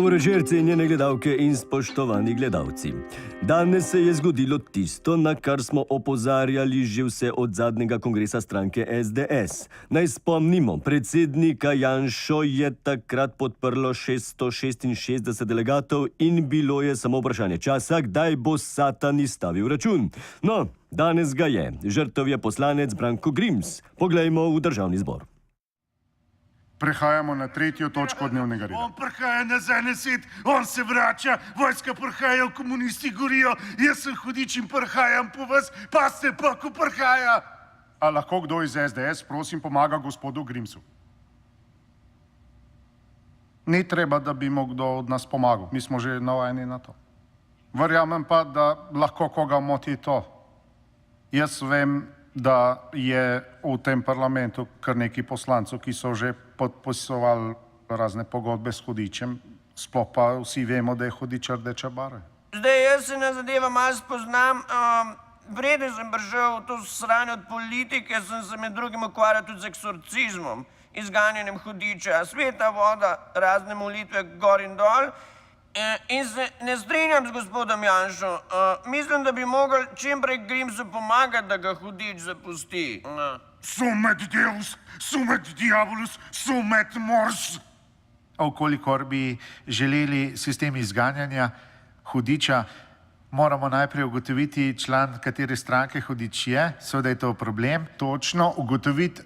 Večer, cenjene gledalke in spoštovani gledalci. Danes se je zgodilo tisto, na kar smo opozarjali že vse od zadnjega kongresa stranke SDS. Naj spomnimo, predsednika Janšo je takrat podprlo 666 delegatov in bilo je samo vprašanje časa, kdaj bo Satan izstavil račun. No, danes ga je. Žrtev je poslanec Branko Grims. Poglejmo v državni zbor. Prehajamo na tretjo točko dnevnega reda. On prihaja nazaj na svet, on se vrača, vojska prihaja, komunisti gorijo, jaz sem hudič in prihajam po vas, pa ste pa, ko prihaja. A lahko kdo iz SDS, prosim, pomaga gospodu Grimsu? Ni treba, da bi mu kdo od nas pomagal. Mi smo že navajeni na to. Verjamem pa, da lahko koga moti to. Jaz vem, da je v tem parlamentu kar nekaj poslancev, ki so že podpisovali razne pogodbe s hudičem, sploh pa vsi vemo, da je hudič rdeča barva. Zdaj, jaz se na zadeva malo spoznam. Preden sem prišel v to sranje od politike, sem se med drugim ukvarjal tudi z eksorcizmom, izganjanjem hudiča, sveta voda, razne molitve gor in dol. In se ne strinjam z gospodom Janšo. Mislim, da bi mogli čim prej Grimsu pomagati, da ga hudič zapusti. Sumet Deus, sumet diabolus, sumet mors. Okolikor bi želeli sistem izganjanja hudiča, moramo najprej ugotoviti član, katere stranke hudič je, seveda je to problem. Točno ugotoviti.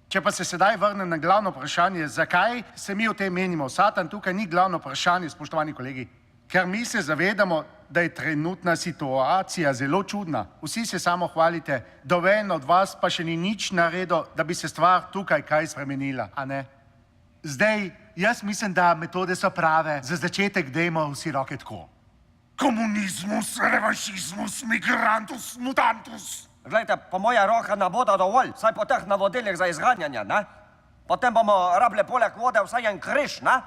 Če pa se sedaj vrnem na glavno vprašanje, zakaj se mi o tem menimo? Satan tukaj ni glavno vprašanje, spoštovani kolegi. Ker mi se zavedamo, da je trenutna situacija zelo čudna. Vsi se samo hvalite, doven od vas pa še ni nič naredil, da bi se stvar tukaj kaj spremenila, a ne? Zdaj, jaz mislim, da metode so prave. Za začetek dajmo vsi roke tako. Komunizmus, revanšizmus, migrantus, mutantus. Glejte, po moja roka ne bodo dovolj, vsaj po teh navodilih za izganjanje, ne? Potem bomo rabili poleg vode vsaj en križ, ne?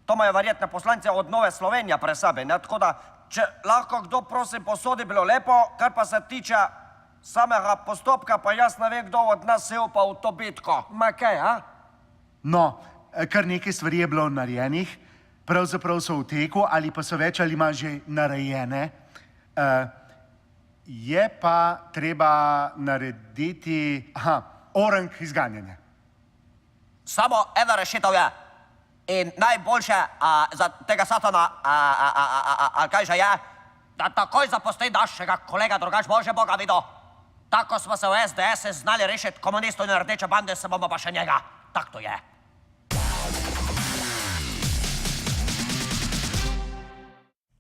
To imajo verjetno poslanci od Nove Slovenije pre sebe, ne? Tako da, če lahko kdo prosim posodi, bilo lepo, kar pa se tiče samega postopka, pa jaz ne vem, kdo od nas se upa v to bitko. Ma kaj, a? No, kar nekaj stvari je bilo narejenih, pravzaprav so v teku ali pa so več ali manj že narejene. Je pa treba narediti orang izganjanja. Samo ena rešitev je. In najboljše za tega Satana, ali kaj že je, da takoj zapusti našega kolega, drugač Bože Boga videl. Tako smo se v SDS znali rešiti komunistov in rdeče bande, se bomo pa še njega. Tak to je.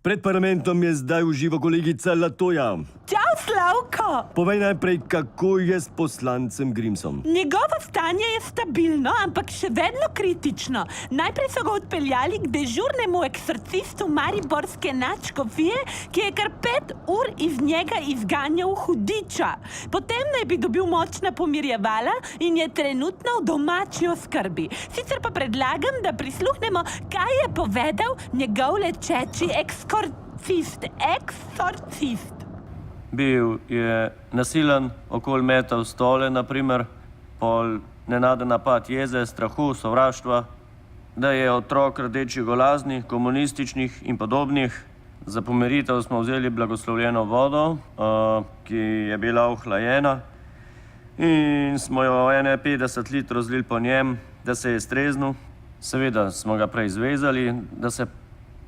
Pred parlamentom je zdaj v živo kolegica Latoja. Čau, Slavko! Povej najprej, kako je s poslancem Grimsom. Njegovo stanje je stabilno, ampak še vedno kritično. Najprej so ga odpeljali k dežurnemu eksorcistu mariborske nadškofije, ki je kar 5 ur iz njega izganjal hudiča. Potem naj bi dobil močna pomirjevala in je trenutno v domači oskrbi. Sicer pa predlagam, da prisluhnemo, kaj je povedal njegov lečeči eksorcist. Bil je nasilen, okoli metal stole, naprimer, pol nenaden napad jeze, strahu, sovraštva, da je otrok rdečih golaznih, komunističnih in podobnih. Za pomiritev smo vzeli blagoslovljeno vodo, ki je bila ohlajena, in smo jo 51 litrov zlili po njem, da se je streznil. Seveda smo ga prej zvezali, da se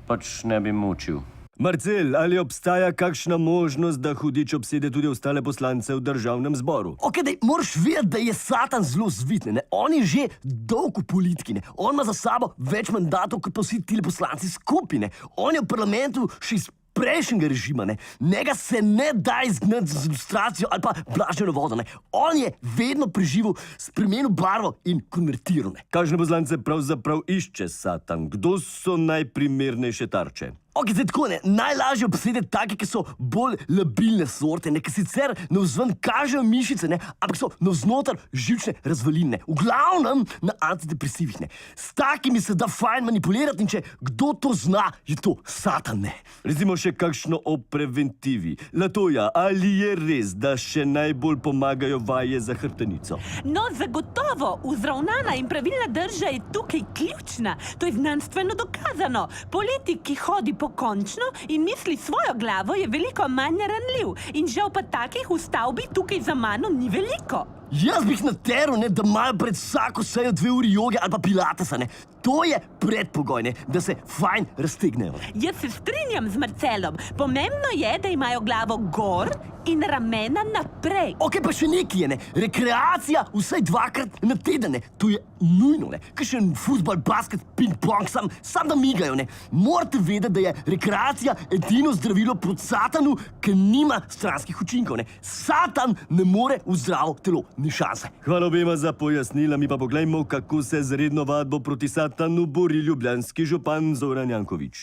pač ne bi mučil. Marcel, ali obstaja kakšna možnost, da hudič obsede tudi ostale poslance v državnem zboru? Ok, daj, moraš vedeti, da je Satan zelo zvit, ne? On je že dolgo v politiki, ne? On ima za sabo več mandatov, kot pa vsi tili poslanci skupaj, ne? On je v parlamentu še iz prejšnjega režima, ne? Njega se ne da izgnati z ilustracijo ali pa blaženo vodo, ne? On je vedno preživel, spremenil barvo in konvertiral, ne? Kakšne poslance pravzaprav išče Satan? Kdo so najprimernejše tarče? Ok, zdaj tako ne, najlažje obsedeti take, ki so bolj labilne sorte, ne, ki sicer navzven kažejo mišice, ne, ampak so navznoter živčne razvaline. V glavnem na antidepresivih, ne. S takimi se da fajn manipulirati in če kdo to zna, je to satan, ne. Recimo še kakšno o preventivi. Latoja, ali je res, da še najbolj pomagajo vaje za hrbtenico? No, zagotovo, vzravnana in pravilna drža je tukaj ključna. To je znanstveno dokazano. Politik, ki hodi pokončno in misli svojo glavo, je veliko manj ranljiv. In žal pa takih v stavbi tukaj za mano ni veliko. Jaz bih nateral, ne, da imajo pred vsako sejo 2 uri joge ali pa pilatesa, ne. To je predpogoj, ne, da se fajn raztegnejo. Jaz se strinjam z Marcelom. Pomembno je, da imajo glavo gor in ramena naprej. Ok, pa še nekaj je, ne. Rekreacija vsaj 2krat na teden, ne. To je nujno, ne. Kakšen futbol, basket, ping-pong, sam da migajo, ne. Morate vedeti, da je rekreacija edino zdravilo proti satanu, ki nima stranskih učinkov, ne. Satan ne more v zdravo telo. Ni šanse. Hvala obema za pojasnila, mi pa poglejmo, kako se z redno vadbo proti satanu bori ljubljanski župan Zoran Janković.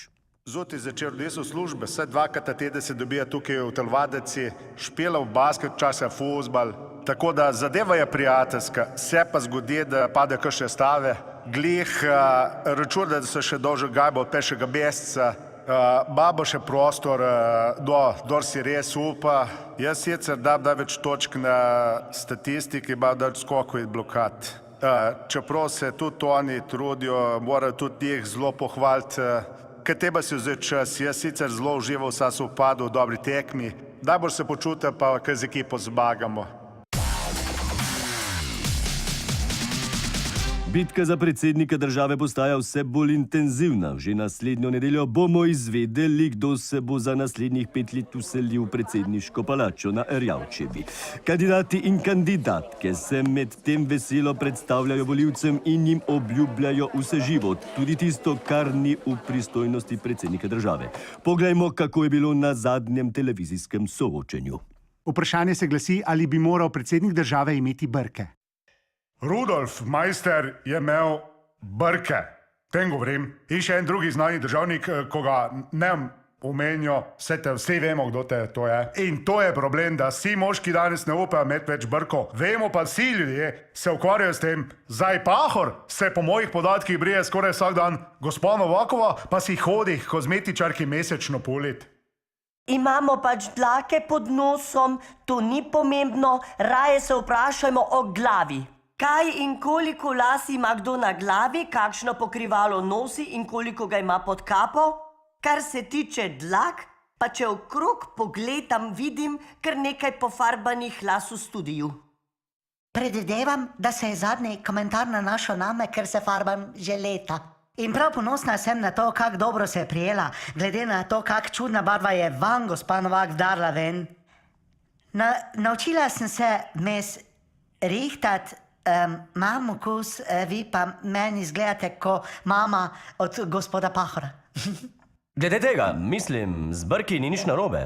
Zjutraj začel deso službe, vse 2krat na teden se dobija tukaj v telovadnici, špela v basket, včasih fuzbal. Tako da zadeva je prijateljska, se pa zgodi, da pade kakšne stave. Glih računa, da se še dolže gajbo od 5. meseca. Babo še prostor, dor si res upa. Jaz sicer dam več točk na statistiki, bam da skoko in blokad. Čeprav se tudi oni trudijo, morajo tudi njih zelo pohvaliti. Kaj treba si vzeti čas, jaz sicer zelo užival vsa se upadu v dobri tekmi. Najbolj se počutim pa, kaj z ekipo zmagamo. Bitka za predsednika države postaja vse bolj intenzivna. Že naslednjo nedeljo bomo izvedeli, kdo se bo za naslednjih 5 let vselil v predsedniško palačo na Erjavčevi. Kandidati in kandidatke se med tem veselo predstavljajo volivcem in jim obljubljajo vse živo, tudi tisto, kar ni v pristojnosti predsednika države. Poglejmo, kako je bilo na zadnjem televizijskem soočenju. Vprašanje se glasi, ali bi moral predsednik države imeti brke. Rudolf Meister je imel brke, tem govorim. In še en drugi znani državnik, ko ga ne omenijo, vsi vemo, kdo to je. In to je problem, da vsi moški danes ne upajo imeti več brkov. Vemo pa vsi ljudje se ukvarjajo s tem. Zdaj Pahor se po mojih podatkih brije skoraj vsak dan, gospa Novakova pa si hodi k kozmetičarki mesečno polit. Imamo pač dlake pod nosom, to ni pomembno, raje se vprašajmo o glavi. Kaj in koliko las ima kdo na glavi, kakšno pokrivalo nosi in koliko ga ima pod kapo? Kar se tiče dlak, pa če okrog pogledam, vidim kar nekaj pofarbanih las v studiu. Predvidevam, da se je zadnji komentar nanašal name, ker se farbam že leta. In prav ponosna sem na to, kako dobro se je prijela, glede na to, kak čudna barva je van gospa Novak darla ven. Naučila sem se mes rihtati, imam okus, vi pa meni izgledate ko mama od gospoda Pahora. Glede tega, mislim, z brki ni nič narobe.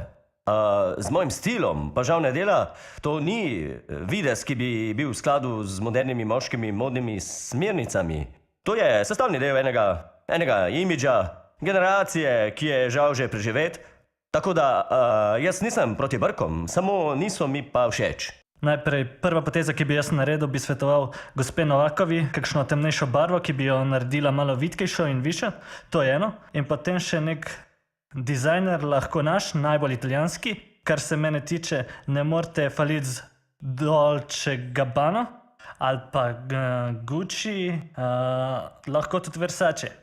Z mojim stilom pa žal ne dela, to ni videz, ki bi bil v skladu z modernimi moškimi modnimi smernicami. To je sestavni del enega imidža, generacije, ki je žal že preživet. Tako da jaz nisem proti brkom, samo niso mi pa všeč. Najprej, prva poteza, ki bi jaz naredil, bi svetoval gospe Novakovi, kakšno temnejšo barvo, ki bi jo naredila malo vitkejšo in višjo, to je eno. In potem še nek dizajner, lahko naš, najbolj italijanski, kar se mene tiče, ne morete faliti z Dolce Gabbana ali pa Gucci, lahko tudi Versace.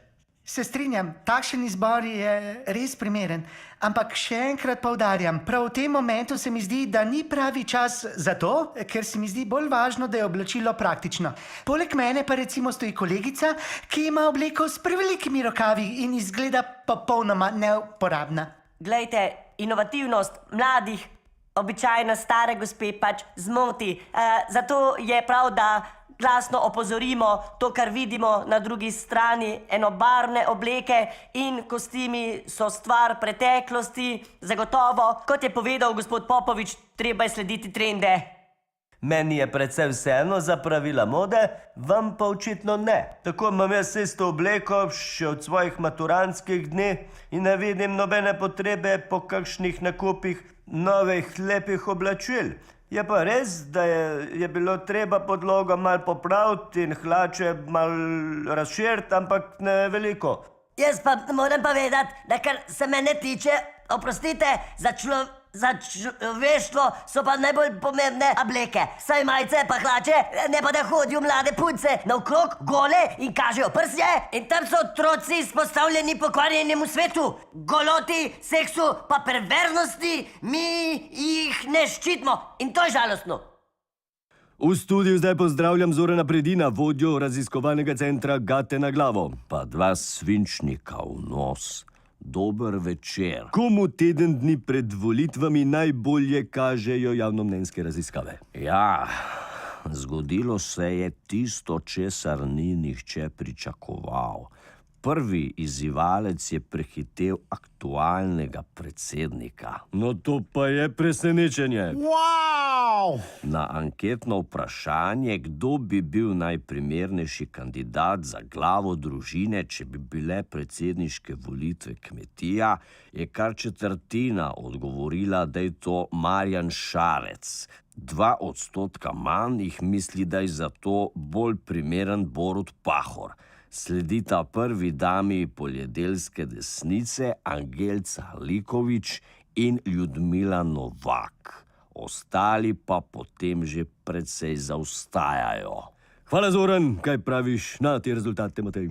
Se strinjam, takšen izbor je res primeren, ampak še enkrat poudarjam, prav v tem momentu se mi zdi, da ni pravi čas za to, ker se mi zdi bolj važno, da je oblačilo praktično. Poleg mene pa recimo stoji kolegica, ki ima obleko s prevelikimi rokavi in izgleda popolnoma neuporabna. Glejte, inovativnost mladih, običajno stare gospe pač zmoti. Zato je prav, da glasno opozorimo to, kar vidimo na drugi strani, enobarvne obleke in kostimi so stvar preteklosti, zagotovo, kot je povedal gospod Popovič, treba je slediti trende. Meni je predvsem vseeno za pravila mode, vam pa očitno ne. Tako imam jaz isto obleko še od svojih maturantskih dni in ne vidim nobene potrebe po kakšnih nakupih novih lepih oblačil. Je pa res, da je bilo treba podlogo mal popraviti in hlače mal razširiti, ampak ne veliko. Jaz pa moram povedati, da kar se mene tiče, oprostite, za človeštvo so pa najbolj pomembne obleke. Saj majice pa hlače, ne pa da hodijo mlade punce naokrog gole in kažejo prsje in tam so otroci izpostavljeni pokvarjenemu svetu, goloti, seksu pa perverznosti, mi jih ne ščitimo in to je žalostno. V studiu zdaj pozdravljam Zorana Predina, vodjo raziskovalnega centra Gate na glavo, pa dva svinčnika v nos. Dober večer. Komu teden dni pred volitvami najbolje kažejo javnomnenjske raziskave? Ja, zgodilo se je tisto, česar ni nihče pričakoval. Prvi izzivalec je prehitel aktualnega predsednika. No to pa je presenečenje. Wow! Na anketno vprašanje, kdo bi bil najprimernejši kandidat za glavo družine, če bi bile predsedniške volitve kmetija, je kar četrtina odgovorila, da je to Marjan Šarec. 2% manj jih misli, da je za to bolj primeren Borut Pahor. Sledita prvi dami poljedelske desnice Angelca Likovič in Ljudmila Novak. Ostali pa potem že precej zaostajajo. Hvala, Zoran. Kaj praviš na te rezultate, Matej?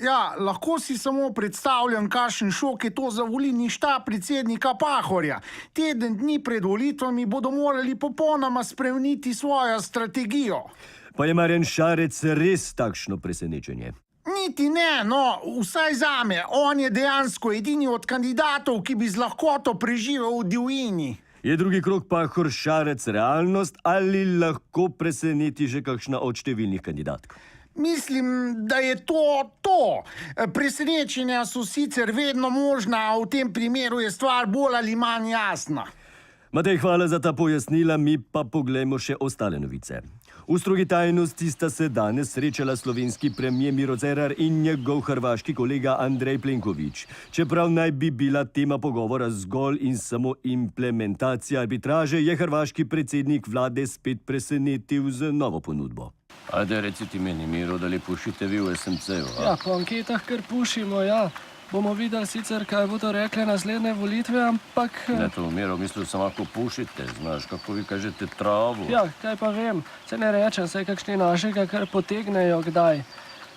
Ja, lahko si samo predstavljam, kakšen šok je to za volilni štab predsednika Pahorja. Teden dni pred volitvami bodo morali popolnoma spremeniti svojo strategijo. Pa je Marjan Šarec res takšno presenečenje? Niti ne, no, vsaj zame. On je dejansko edini od kandidatov, ki bi z lahkoto preživel v divjini. Je drugi krog Pahor Šarec realnost ali lahko preseneti že kakšna od številnih kandidatk? Mislim, da je to. Presenečenja so sicer vedno možna, a v tem primeru je stvar bolj ali manj jasna. Matej, hvala za ta pojasnila, mi pa poglejmo še ostale novice. V strogi tajnosti sta se danes srečala slovenski premijer Miro Cerar in njegov hrvaški kolega Andrej Plenković. Čeprav naj bi bila tema pogovora zgolj in samo implementacija arbitraže, je hrvaški predsednik vlade spet presenetil z novo ponudbo. Ajde, recite meni, Miro, da li pušite vi v SMC-u? Ja, po anketah kar pušimo, ja. Bomo videli sicer, kaj bodo rekle naslednje volitve, ampak... Ne, to, Miro, mislil sem, ako pušite, znaš, kako vi kažete travu. Ja, kaj pa vem, se ne rečem, saj kakšni našega kar potegnejo kdaj.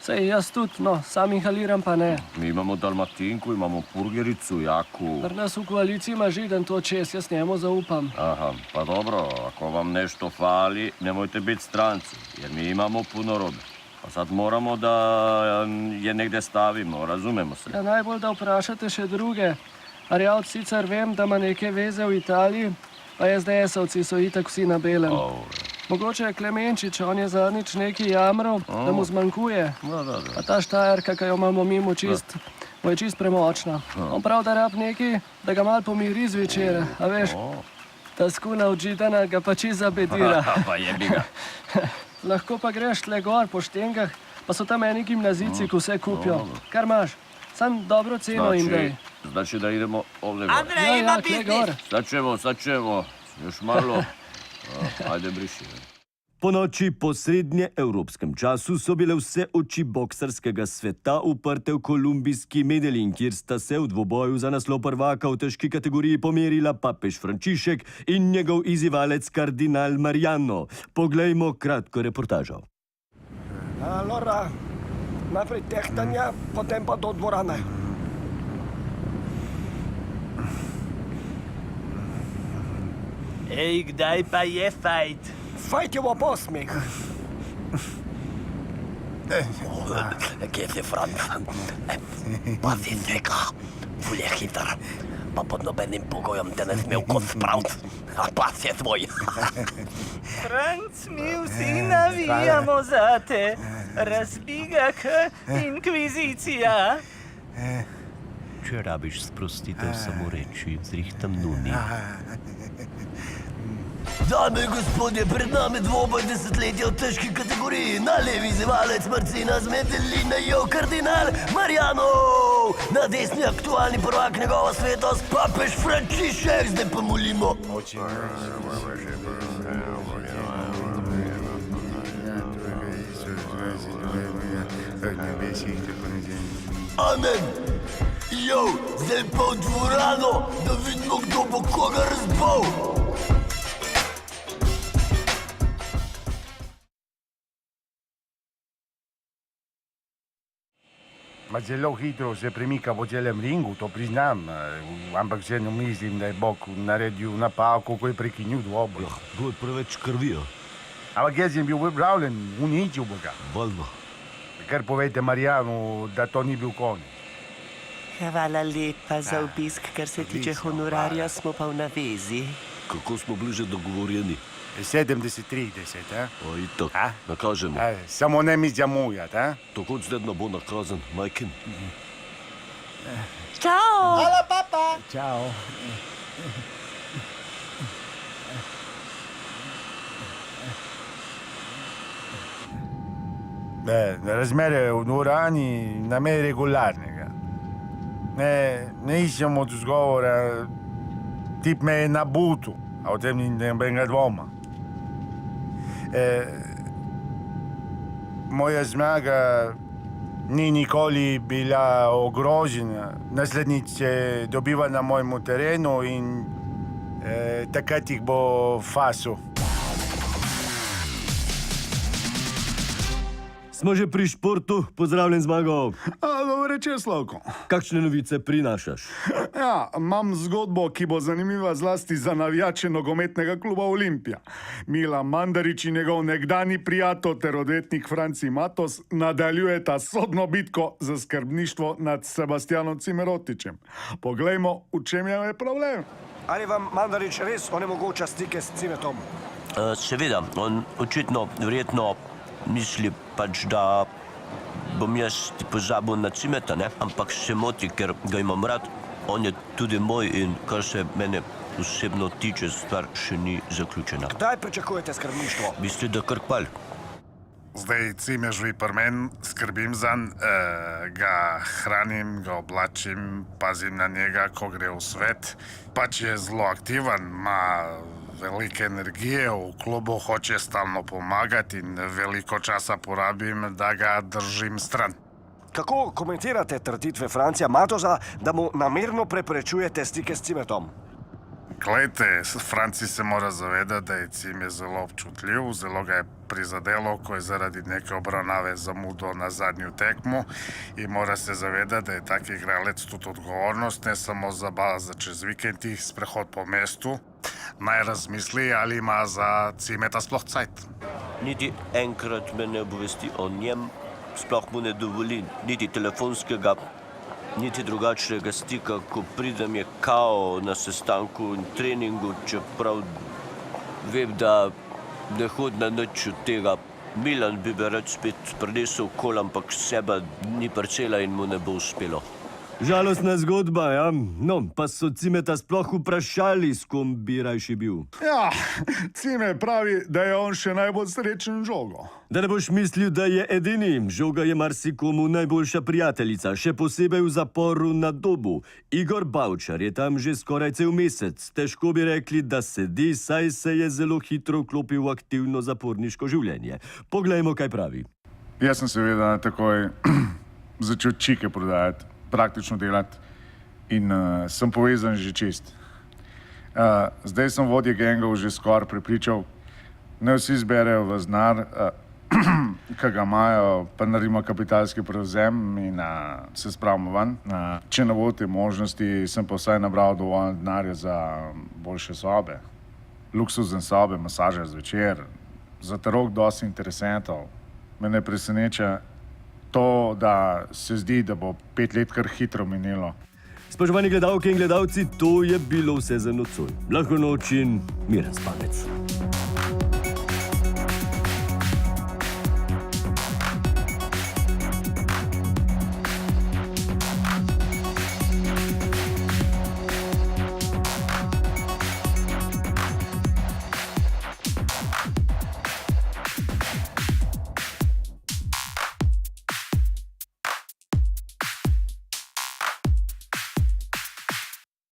Saj jaz tudi, no, sam inhaliram pa ne. Mi imamo dalmatinku, imamo purgericu, jaku... Pri nas v koaliciji ima Židan to čez, jaz njemu zaupam. Aha, pa dobro, ako vam nešto fali, nemojte biti stranci, jer mi imamo puno robe. Pa sad moramo da je negde stavimo, razumemo se. Ja, najbolj da vprašate še druge. Arjavc sicer vem, da ima neke veze v Italiji, pa SDS-ovci so itak vsi na belem. Mogoče je Klemenčič, on je zadnjič neki jamral, da mu zmanjkuje. Pa ta Štajerka, ki jo imamo mimo čist, bo je čist premočna. On prav, da rab neki, da ga mal pomiri zvečer, a veš, ta skuna od Židana ga pa čist zabedira. Pa jebi ga. Lahko pa greš tle gor po štengah, pa so tam eni gimnazijci, ko vse kupijo. Kar imaš, sam dobro ceno jim daj. Znači da idemo ovdje gor. Andrej, ima biznis! Sad ćemo, još malo. Ajde, briši. Po noči po srednjeevropskem času so bile vse oči boksarskega sveta uprte v kolumbijski Medellin, kjer sta se v dvoboju za naslov prvaka v težki kategoriji pomerila papež Frančišek in njegov izzivalec kardinal Mariano. Poglejmo kratko reportažo. Allora, najprej tehtanja, potem pa do dvorane. Ej, kdaj pa je fajt? Fajt je v posmeh. Kje si, Frank? Pa si zveka, ful je hiter. Pa pod nobenim pogojem te ne sme v kot spravt. A pas je tvoj. Franc, mi vsi navijamo za te. Razbiga k inkvizicija. Če rabiš sprostitev, samo reči, zrihtam nuni. Dame in gospodje, pred nami dvoboj desetletja v težki kategoriji. Na levi zivalec Marcina Zmedelina, jo kardinal Marjanov. Na desni aktualni prvak njegova svetost, papež Frančišek. Zdaj pa molimo. Amen. Jo, zdaj pa v dvorano, da vidimo, kdo bo koga razbal. Ma zelo hitro se premika po celem ringu, to priznam, ampak se ne mislim, da je Bog naredil napako, ko je prekinil dvoboj. Bilo je preveč krvi. Ampak jaz sem bil pripravljen, uničil Boga. Valjda. Kar povejte Marijanu, da to ni bil konj. Hvala lepa za obisk, kar se tiče honorarja, smo pa v navezi. Kako smo bili že dogovorjeni? 70-30, a? O, itak, nakažemo. Samo ne mi zamujati, a? Tako zdaj bo nakazan, majken. Čau! Hvala, papa! Čau. Razmere v dvorani nam je regularnega. Ne iščemo odgovora, tip me je nabutu, a o tem ni nobenega dvoma. Moja zmaga ni nikoli bila ogrožena. Naslednjič se dobiva na mojem terenu in takrat jih bo faso. Smo že pri športu, pozdravljen Zmago. Dobro večer, Slavko. Kakšne novice prinašaš? Ja, imam zgodbo, ki bo zanimiva zlasti za navijače nogometnega kluba Olimpija. Milan Mandarić in njegov nekdani prijatelj ter odvetnik Franci Matos nadaljujeta sodno bitko za skrbništvo nad Sebastianom Cimerotičem. Poglejmo, v čem je problem. Ali vam Mandarić res onemogoča stike s Cimetom? Seveda, on očitno, verjetno misli pač, da bom jaz ti pozabil na Cimeta, ne? Ampak se moti, ker ga imam rad. On je tudi moj in kar se mene osebno tiče, stvar še ni zaključena. Kdaj pričakujete skrbništvo? Misli, da kar kval. Zdaj Cime živi pri meni, skrbim zanj, ga hranim, ga oblačim, pazim na njega, ko gre v svet. Pač je zelo aktiven, ima velike energije, v klubu hoče stalno pomagati in veliko časa porabim, da ga držim stran. Kako komentirate trditve Francija Matosa, da mu namerno preprečujete stike s Cimetom? Glejte, Franci se mora zavedati, da je Cime zelo občutljiv, zelo ga je prizadelo, ko je zaradi neke obravnave zamudil na zadnju tekmo in mora se zavedati, da je tak igralec tudi odgovornost, ne samo zabava za čez vikendih, sprehod po mestu. Naj razmisli, ali ima za Cimeta sploh cajt. Niti enkrat me ne obvesti o njem, sploh mu ne dovoli niti telefonskega, niti drugačnega stika, ko pridem je kao na sestanku in treningu, čeprav vem, da ne hodi na nič od tega. Milan bi me rad spet prinesel kol, ampak seba ni parcela in mu ne bo uspelo. Žalostna zgodba, ja? No, pa so Cimeta sploh vprašali, s kom bi rajši bil. Ja, Cime pravi, da je on še najbolj srečen žogo. Da ne boš mislil, da je edini. Žoga je marsikomu najboljša prijateljica, še posebej v zaporu na Dobu. Igor Bavčar je tam že skoraj cel mesec. Težko bi rekli, da sedi, saj se je zelo hitro vklopil v aktivno zaporniško življenje. Poglejmo, kaj pravi. Jaz sem seveda takoj začel čike prodajati, praktično delati in sem povezan že čist. Zdaj sem vodje gengov že skoraj prepričal, ne vsi zberejo v znar, ki ga imajo, pa naredimo kapitalski prevzem in se spravimo ven. Če ne bo te možnosti, sem pa vsaj nabral dovolj denarja za boljše sobe. Luksuzne sobe, masaže zvečer, za rok dosti interesentov. Mene preseneča to, da se zdi, da bo 5 let kar hitro minilo. Spoštovani gledalke in gledalci, to je bilo vse za nocoj. Lahko noč in miren spanec.